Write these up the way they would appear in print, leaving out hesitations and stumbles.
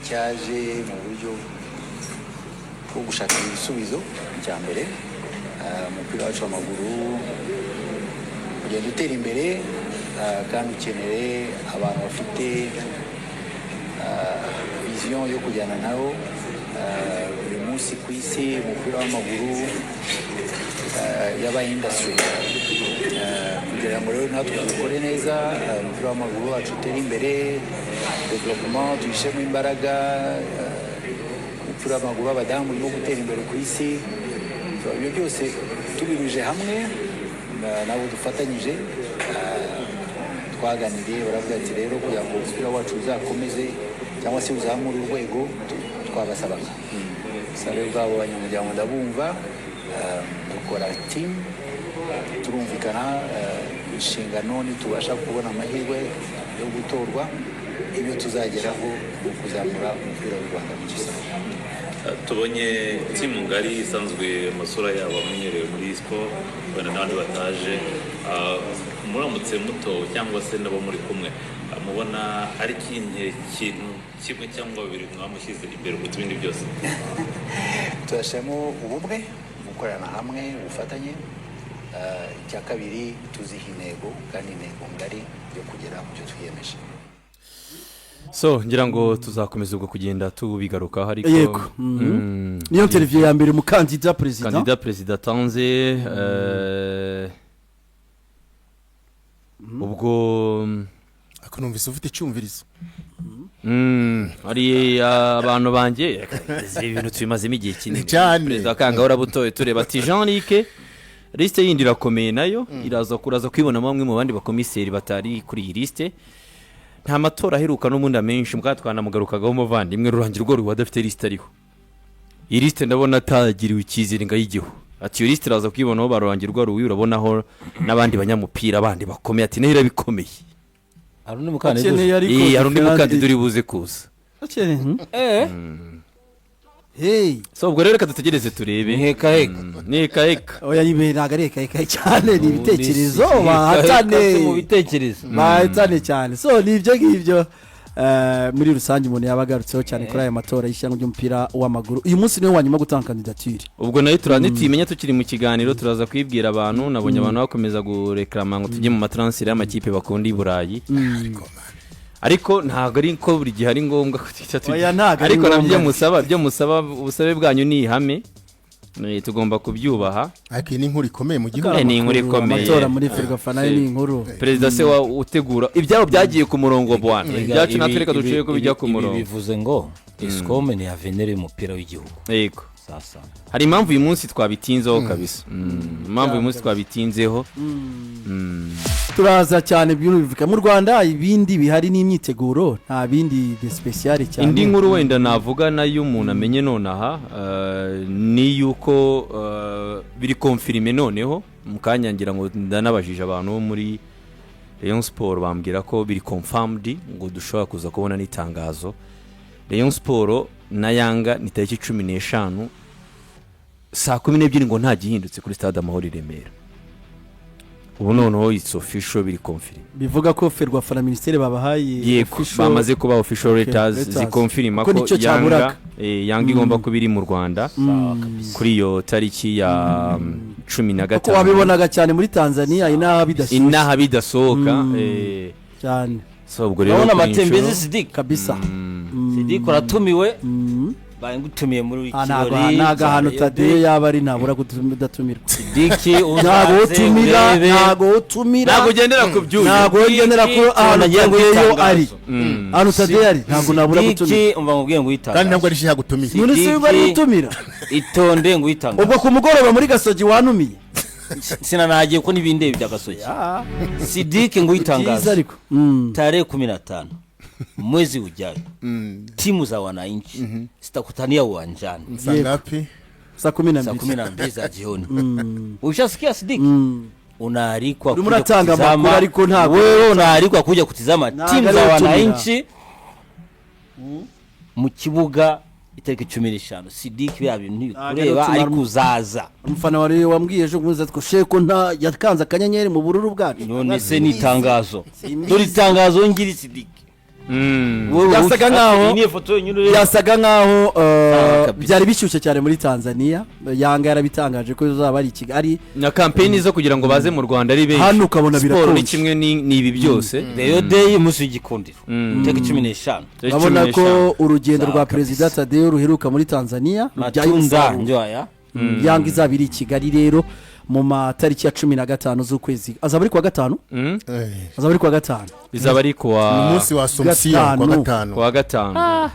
cyaje mu buryo bwo gushaka ibisubizo cya mbere umupira wacu w'amaguru ugenda utera imbere kandi ukeneye abantu bafite vision yo kujyana nawo buri munsi ku isi umupira w'amaguru yabaye industry kugira ngo rero natwe dukore neza umupira w'amaguru wacu utere imbere development tuyishemo imbaraga umupira w'amaguru w'abadamu urimo gutera imbere ku isi ibyo byose tubiruje hamwe nabo dufatanyije twaganiriye baravuga ati rero kugira ngo umupira wacu uzakomeze cyangwa se uzamure urwego twabasabaga sabe bwabo banyamuryango ndabumva dukora team turumvikana inshingano nitubasha kubona amahirwe yo gutorwa ibyo tuzageraho kuzamura umupira w'u Rwanda mu gisagara. Tubonye timu ngari isanzwe amasura yabo amenyerewe muri sport bana n'abandi bataje muramutse muto cyangwa se nabo muri kumwe mubona ari kintu kimwe cyangwa bibiri mwamushyize imbere ku bindi byose. Turashamo ubumwe gukorana hamwe ubufatanye icya kabiri tuziha intego kandi intego ngari yo kugera mu byo twiyemeje. So ngira ngo tuzakomeza ubwo kugenda tubigaruka hariko niyo interview ya mbere mukandida president tanze ubwo akunumvise ufite icyumvirizo ari abantu banje ibintu twimazemo igihe kinini president kangahora butoye tureba ati Jean-Luc liste yindi irakomeye nayo iraza kwibona bamwe mu bandi bakomiseri batari kuri iyi liste. Nta matora aheruka n'umundi amenshi mukatwana mugarukagaho umuvandimwe rurangira urwo wadafite liste ariho. Iyi liste ndabona atagiriwe ikizere ngayigiho. Ati iyo liste iraza kwibonaho barurangira urwo ruwi urabonaho n'abandi banyamupira abandi bakomeye ati nahira bikomeye. Arundi mukandida arundi mukandida uri buze kuza. Hey, so ubwo rero kadategereze turebe nkeka oya yiberaga reka cyane ni ibitekerezo bahatane mu bitekerezo bahatane cyane so nibyo ngibyo muri rusange umuntu yabagarutseho cyane kuri aya matora y'ishyanga ry'umupira w'amaguru uyu munsi niwe wanyuma gutanga kandidatire ubwo nayo turanitiminya tukiri mu kiganiro turaza kwibwira abantu nabonye abantu bakomeza gureklama ngo tujye mu matransfer y'amakipe bakunda i Burayi ariko ntago ari ko buri gihe ari ngombwa ariko nabyo musaba ubusabe bwanyu ni ihame tugomba kubyubaha ariko ni inkuru ikomeye mu gihugu ni inkuru ikomeye amatora muri Ferwafa ni inkuru perezida se wa utegura ibyabo byagiye ku murongo bwana byacu natwereka duciye ko bijya ku murongo bivuze ngo Escome ni avenere y'umupira w'igihugu yego sasa hari impamvu uyu munsi twabitinzeho kabisa impamvu uyu munsi twabitinzeho turaza cyane byumvika mu Rwanda ibindi bihari n'imyiteguro nta bindi de special cyane indi nkuru wenda navuga nayo umuntu amenye nonaha ni yuko biri confirme noneho mukanyangira ngo ndanabajije abantu bo muri Rayon Sport bambwira ko biri confirmed ngo dushobora kuza kubona n'itangazo Rayon Sport na Yanga ni tariki 15 saa 12 ngo nta gihindutse kuri stade Amahoro i Remera ubu noneho it's official biri confirm bivuga ko Ferwafa na ministere babahaye bamaze kuba official letters zikonfirma ko Yanga igomba kubiri mu Rwanda kuri iyo tariki ya 15 ko wabibonaga cyane muri Tanzania inaha bidasohoka cyane so ubwo rero urabona amatembezi Sidik kabisa Sidik uratumiwe bangutumiye muri ikirori naga hano Tade yaba ari ntabura kudatumira Sidik ntago utumira ntago ugendera ku byuzi ntago ugendera ko ahantu ngiye ari hano Tade ari ntago nabura gutumira Sidik umva ngubwiye ngo yitanga kandi ntabwo ari shiha gutumira none se bari gutumira itonde ngo yitanga ubwo ku mugoroba muri Gasogi wanumiye sinanagiye ko nibinde bya Gasogi Sidik ngo yitangaza tarehe 15 mwezi ujao timu za wananchi zitakutania uwanjani sangapi saa 12 za jioni ushasikia Sidik unaalikwa kuja makuru ariko ntago wewe unaalikwa kuja kutizama timu za wananchi mu kibuga itariki 15 Sidik bya bintu kureba ari kuzaza umfana wari wambwiye ejo kuza twasheko nta yakanza kanyenyeri mu bururu bwacu none se ni tangazo turi tangazo ngiri Sidik yasaga nkaho byari bishyushye cyane muri Tanzania. Yanga yarabitangaje ko uzaba ari Kigali na campaign zo kugira ngo baze mu Rwanda ari benshi. Hano ukabona birakora ni kimwe ni ibi byose. Rayon Day umunsi w'igikundiro teka 15. Babona ko urugendo rwa President Tadeo ruheruka muri Tanzania byayunda njya Yanga izabiri Kigali rero mu matariki ya 15 z'ukwezi. Azaba ari kwa gatanu? Azaba ari kwa gatanu. Bizaba ari kwa umunsi wa Assumption kwa gatanu. Kwa gatanu.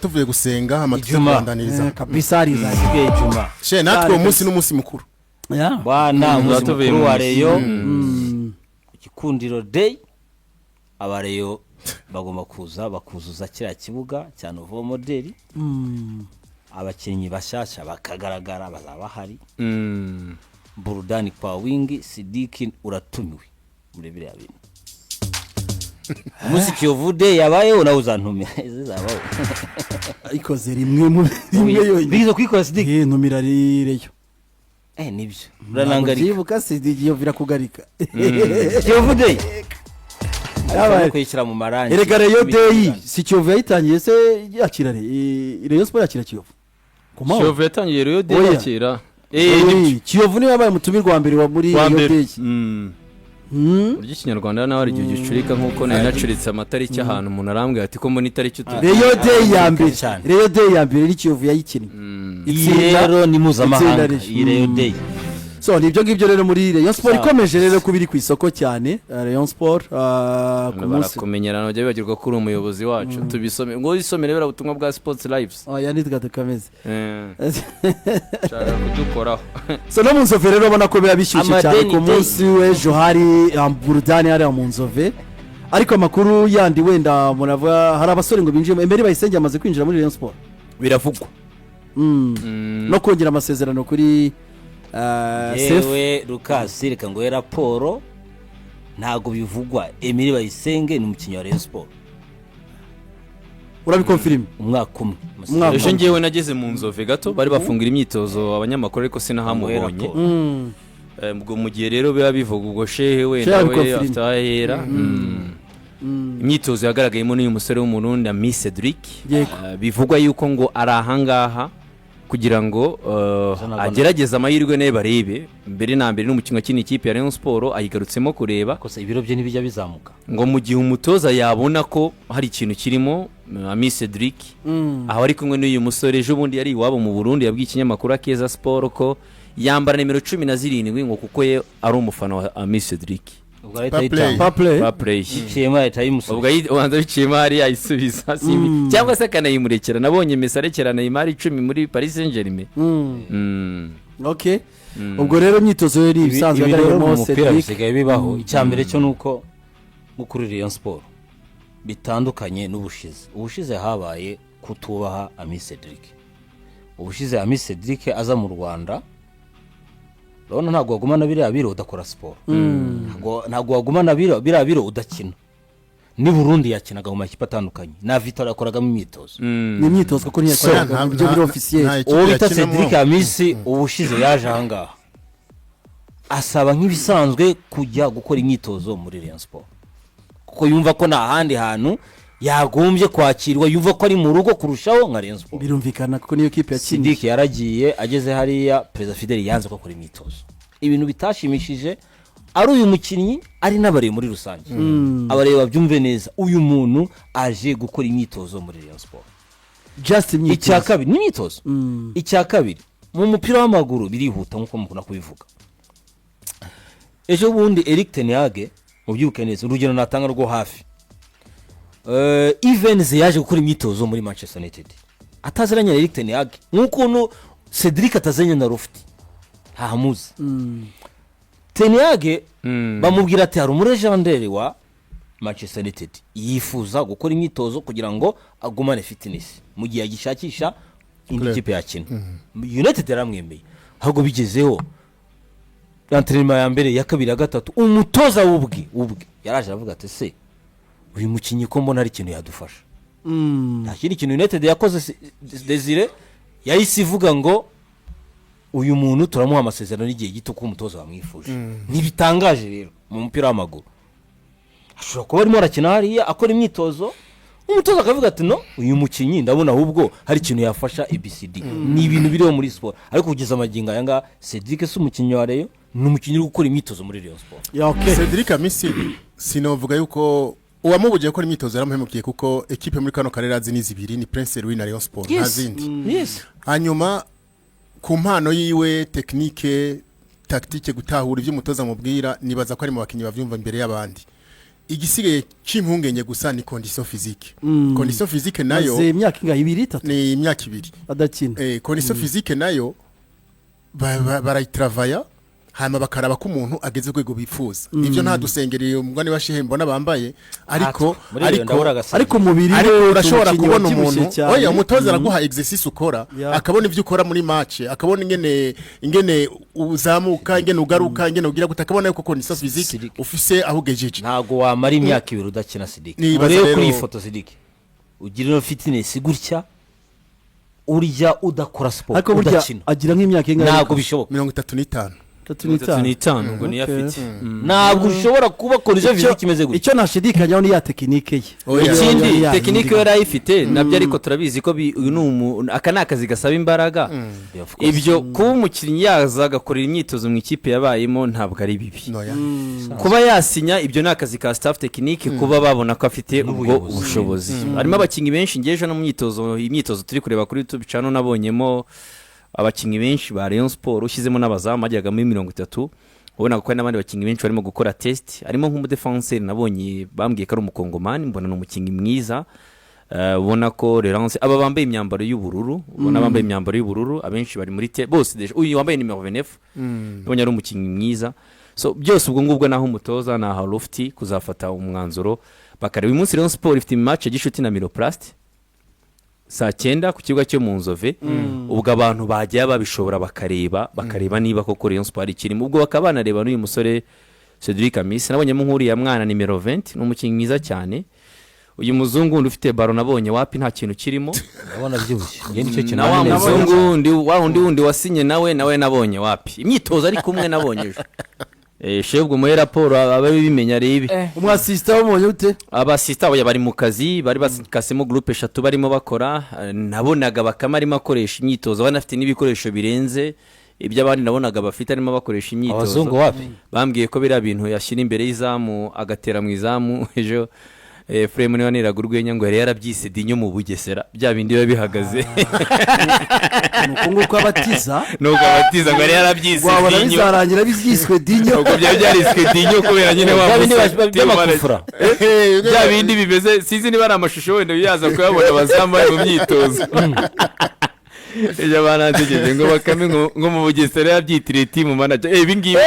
Tuvuye gusenga amatubandaniriza. Kabisa ari zagiye Juma. She natwe umunsi n'umunsi mukuru. Bwana mukuru wa Rayon Igikundiro Day abareyo bagomba bakuzuza kira kibuga cya Novo Model. Abakinnyi bashasha bakagaragara bazaba hari. Burudani kwa wingi Sidiki uratumiwe muri biriya bintu. Umunsi Kiyovude yabaye unawuzantumira izabaho. Ikoze rimwe yo. Bizo kwikora Sidiki ntumira rireyo. Nibyo. Muranangarika. Zibuka Sidiki yovira kugarika. Kiyovude yabaye kwishira mu marangi. Erega Rayon Day si Kiyovu yayitangiye se yakirare. Rayon Sport yakira Kiyovu. Kiyovu yatangiye Rayon Day yakira. Kiyovu niwe yabaye mutumirwa mbere wa muri Rayon Day. Buryo Kinyarwanda nawe ari gihe gicurika nkuko nari nacuritse amatariki ahantu umuntu arambwe ati ko mbona itariki Rayon Day ya mbere. Rayon Day ya mbere ni Kiyovu yayikinnye. Rero ni mpuzamahanga iyi Rayon Day. So nibyo ngibyo rero muri Rayon Sport ikomeje rero kubiri ku isoko cyane. Rayon Sport ku munsi kumenyerana bajya bibagirwa kuri umuyobozi wacu tubisome ngo isomere bera ubutumwa bwa Sports Lives. Yanitwa tukameze. Cyara kudukoraho. So no munzove rero ubona ko bishyushye cyane ku munsi w'ejo hari Burudani hari mu nzove. Ariko amakuru yandi wenda murava hari abasore ngo binjiye imbere bayisenge amaze kwinjira muri Rayon Sport. Biravugwa. No kongera amasezerano kuri yewe Lucas reka ngo raporo ntago bivugwa. Emile Bayisenge ni umukinnyi wa Rayon Sport. Urabikonfirm umwaka umwe. Ejo ngewe nageze mu nzove gato bari bafungira imyitozo abanyamakuru ariko sinahamubonye. Ubwo mu gihe rero biba bivuga ubwo shehe wenda we afitahera. Imyitozo yagaragayemo n'uyu musore w'umurundi Miss Cedric. Bivugwa yuko ngo ari ahangaha kugira ngo agerageze amahirwe naye barebe mbere na mbere n'umukinnyi akina ikipe ya Rayon Sport ayigarutsemo kureba kosa ibiro bye nibijya bizamuka ngo mu gihe umutoza yabona ko hari ikintu kirimo Miss Cedric aho ari kumwe n'uyu musore ejo bundi yari iwabo mu Burundi yabwiye ikinyamakuru Akeza Sport ko yambara nimero 17 ngo kuko ye ari umufana wa Miss Cedric. Play. Ichema itayimusubiza. Ubwo ubanza bicema hari ayisubiza simbi. Cyangwa se kanayimurekera nabonye mesarekera Neymar 10 muri Paris Saint-Germain. Okay. Ubwo rero myitozo yari ibisanzwe agarayemo Cedric bisigaye bibaho. Icyambere cyo nuko gukuri Rayon Sport bitandukanye n'ubushize. Ubushize habaye kutubaha Miss Cedric. Ubushize Miss Cedric aza mu Rwanda Rona ntago wagumana biriya biro udakora sport. Ntago wagumana biriya biro udakina. Ni Burundi yakinaga mu makipe atandukanye. Na Vitor yakoraga mu myitozo. Ni myitozo kuko ntiyakora byo biro officiel. Uwo bita Cedric Amisi ubushize yaje ahangaha. Asaba nk'ibisanzwe kujya gukora imyitozo muri Rayon Sport. Kuko yumva ko nta handi hantu yagombye kwakirwa yumva ko ari mu rugo kurushaho nka Rayon Sport. Birumvikana kuko niyo kipe yakiniye. Sidiki yaragiye ageze hariya President Fidel yanze ko kora imyitozo. Ibintu bitashimishije ari uyu mukinnyi ari n'abareye muri rusange. Abareye babyumve neza uyu muntu aje gukora imyitozo muri Rayon Sport. Just imyitozo. Icyakabiri ni imyitozo. Icyakabiri mu mupira w'amaguru birihuta nkuko mukunda kubivuga. Ejo bundi Eric Ten Hag mubyuke neza urugero natanga rwo hafi. Evans yaje gukora imyitozo muri Manchester United. Ataziranye na Eric Ten Hag nkuko Cedric atazanye na Lofty. Hamuzi. Ten Hag bamubwira ati hari umulegendary wa Manchester United yifuza gukora imyitozo kugira ngo agumane fitness mu gihe agishakisha indi kipe yakina. United yaramwemeye. Hago bigezeho entraînement ya mbere ya kabiri ya gatatu umutoza ubwe yaraje avuga ati se uyu mukinyi ko mbona ari ikintu yadufasha. Nta kindi kintu United yakoze Desire yahise ivuga ngo uyu muntu turamuha amasezerano n'igihe gito ko umutoza wamwifuje. Nibitangaje rero mu mupira w'amaguru. ashobora kuba arimo arakina hariya akora imyitozo umutoza akavuga ati no uyu mukinnyi ndabona ahubwo hari ikintu yafasha ABCD ni ibintu biriho muri sport ariko kugeza amagingo aya nga Cedric si umukinnyi wa Rayon ni umukinnyi uri gukora imyitozo muri Rayon Sport. Cedric Amisi sinovuga yuko uwamubuje gukora imyitozo yaramuhemukiye kuko equipe muri kano karere azi n'izibiri ni Prince Louis na Rayon Sport ntazindi. Hanyuma ku mpano yiwe technique tactique gutahura ibyo umutoza mubwira nibaza ko ari mu bakinnyi bavyumva imbere y'abandi. Igisigaye cy'impungenge gusa ni condition physique. Condition physique nayo ni imyaka ingahe 2-3 ni imyaka 2 adakina. Condition physique nayo barayitravaya hama bakaraba ko umuntu ageze kwego bifuza. Ivyo nta dusengereye umugani bashihembo nabambaye ariko mubiri we urashobora kubona umuntu oya umutoza araguha exercice ukora akabona ivyo ukora muri match akabona ingene uzamuka ingene ugaruka ingene ugira gutakabona yuko condition physique ufise aho gejeje ntago wamara imyaka 2 udakina Sidik rero kuri ifoto Sidik ugira no fitness gutya urya udakora sport udakina agira nk'imyaka ingahe ntago bishoboka 35 35 ngo ni afite ntabwo ushobora kuba condition physique imeze gutya icyo nashidikanyaho ni ya tekinike ye ikindi tekinike yari ayifite nabyo ariko turabizi ko aka ni akazi gasaba imbaraga ibyo kuba umukinnyi yaza agakorera imyitozo mu ikipe yabayemo ntabwo ari bibi kuba yasinya ibyo ni akazi ka staff tekinike kuba babona ko afite ubwo ubushobozi harimo abakinnyi benshi ngeje no mu imyitozo turi kureba kuri YouTube channel nabonyemo abakinnyi benshi ba Rayon Sport ushyizemo n'abazamu ajyaga muri 30 ubona ko n'abandi bakinnyi benshi barimo gukora test harimo nk'umudefenseur nabonye bambwiye ko ari umukongomani mbona n'umukinnyi mwiza ubona ko Relance aba bambaye imyambaro y'ubururu ubona bambaye imyambaro y'ubururu abenshi bari muri bose uyu wambaye numero 29 ubonye ari umukinnyi mwiza so byose ubwo ngubwo naho umutoza na Halofti kuzafata umwanzuro bakareba uyu munsi Rayon Sport ifite match gishuti na Miroplast saa 9 ku kibuga cyo mu Nzove ubwo abantu bagiye babishobora bakareba niba koko Rayon Sport ikirimo ubwo bakabana reba n'uyu musore Cedric Amisi nabonyemo nkuri ya mwana numero 20 n'umukinnyi mwiza cyane uyu muzungu ufite baro nabonye wapi nta kintu kirimo ndabona byushye nge nicyo kintu na wa muzungu undi wasinye nawe nabonye wapi imyitozo ari kumwe nabonye shebwe muri raporo ababimenya rebe umwasista wabonye ute abasista bari mu kazi bari bakasemo groupe 3 barimo bakora nabonaga bakamari makoresha imyitozo banafite n'ibikoresho birenze ibyo abandi nabonaga bafite arimo bakoresha imyitozo abazungu wapi bambwiye ko bira bintu yashira imbere y'izamu agatera mu izamu ejo Frame niwe niraga urwenya ngo yari yarabyise dinyo mu Bugesera bya bindi biba bihagaze nuko abatiza ngo yari yarabyise dinyo bizarangira biziswe dinyo ubwo byariswe dinyo kubera nyine by'amakufura bya bindi bimeze sinzi niba ari amashusho wenda biyaza kuyabona bazamba mu myitozo ejo banantegereje ngo bakame ngo mu Bugesera yabyitiriye team manager ibi ngibi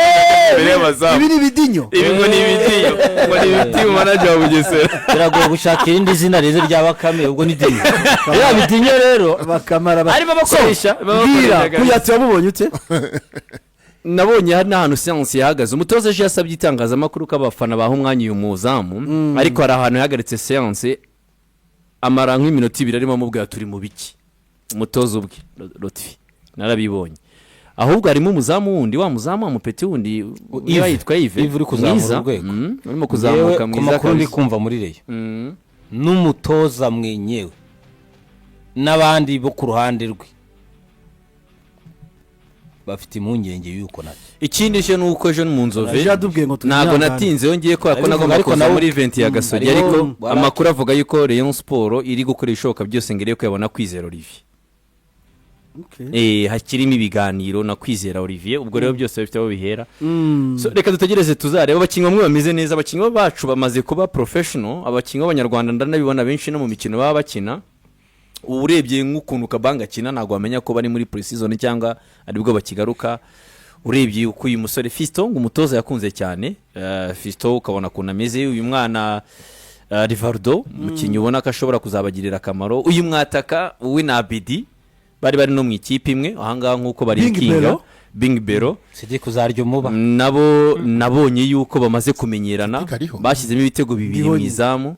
mbere y'abazamu ibi ni bidinyo ibi ngo ni ibidinyo ngo ni team manager wa Bugesera biragoye gushaka irindi zina reze rya bakame ubwo ni dinyo ya bidinyo rero bakamara arimo bakoresha kuyatse wabonye ute nabonye hari n'ahantu séance yahagaze umutoza ejo yasabye itangazamakuru k'abafana baho umwanya uyu muzamu ariko hari ahantu yahagaritse séance amara nk'iminota 2 arimo amubwira turi mu biki umutozo ubwe Lotfi narabibonye ahubwo harimo umuzamu wundi wa muzamu amupeti wundi yitwa Yves uri kuzamura urwego urimo kuzamuka mwiza kandi kumva muri Rayon n'umutoza mwenyewe n'abandi bo ku ruhande rwe bafite impungenge yuko nati ikindi cyo nuko ejo mu Nzove ntago natinze yongeye ko nagomba kuza muri event ya Gasogi ariko amakuru avuga yuko Rayon Sport iri gukora ishoka byose ngere ko yabona Kwizera Olivier hakirimo ibiganiro na Kwizera Olivier ubwo rero byose bifite aho bihera so reka dutegereze tuzareba abakinnyi bamwe bameze neza abakinnyi bacu bamaze kuba professional abakinnyi b'abanyarwanda ndanabibona benshi no mu mikino baba bakina urebye nk'ukuntu kabanga kina ntago wamenya ko bari muri pre-season cyangwa aribwo bakigaruka urebye uko uyu musore Fisto ngo umutoza yakunze cyane Fisto ukabona kuna ameze uyu mwana Rivaldo mukinyi ubona ko ashobora kuzabagirira akamaro uyu mwataka we na Abidi bari no mu ikipe imwe ahangaha nkuko bari kinga Bing Bero sije kuzaryo muba nabo nabonye yuko bamaze kumenyerana bashyizemo ibitego bibiri mu izamu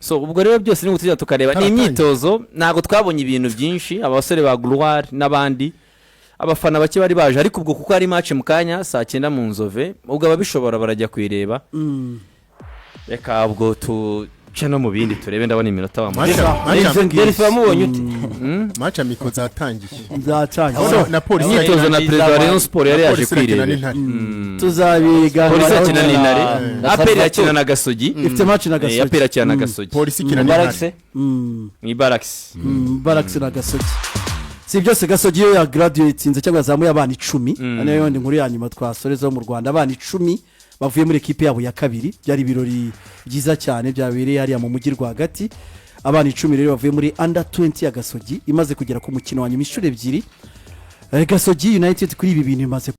so ubwo rero byose ni gutujya tukareba ni imyitozo nago twabonye ibintu byinshi abasore ba Gloire nabandi abafana bake bari baje ariko ubwo kuko ari match mu kanya saa 9 mu Nzove ubwo ababishobora barajya kwireba reka ubwo tuce no mu bindi turebe ndabona iminota Derifa mubonye ute match amiko zatangiye nzatangiye na polisi imyitozo na perezida wa Rayon Sport yari yaje kwirebera tuzabiga polisi akina n'intare aperi akina na gasogi ifite match na gasogi aperi akina na gasogi polisi ikina n'intare ni Barax na gasogi si byose gasogi yo ya graduate inze cyangwa zamuye abana 10 nayo ndi nkuru ya nyuma twasoreza mu Rwanda abana 10 bavuye muri equipe yabo ya kabiri byari birori byiza cyane byabereye hariya mu mujyi rwagati abana 10 rero bavuye muri under 20 ya gasogi imaze kugera ku mukino wa nyuma inshuro 2 gasogi United kuri ibi bintu imaze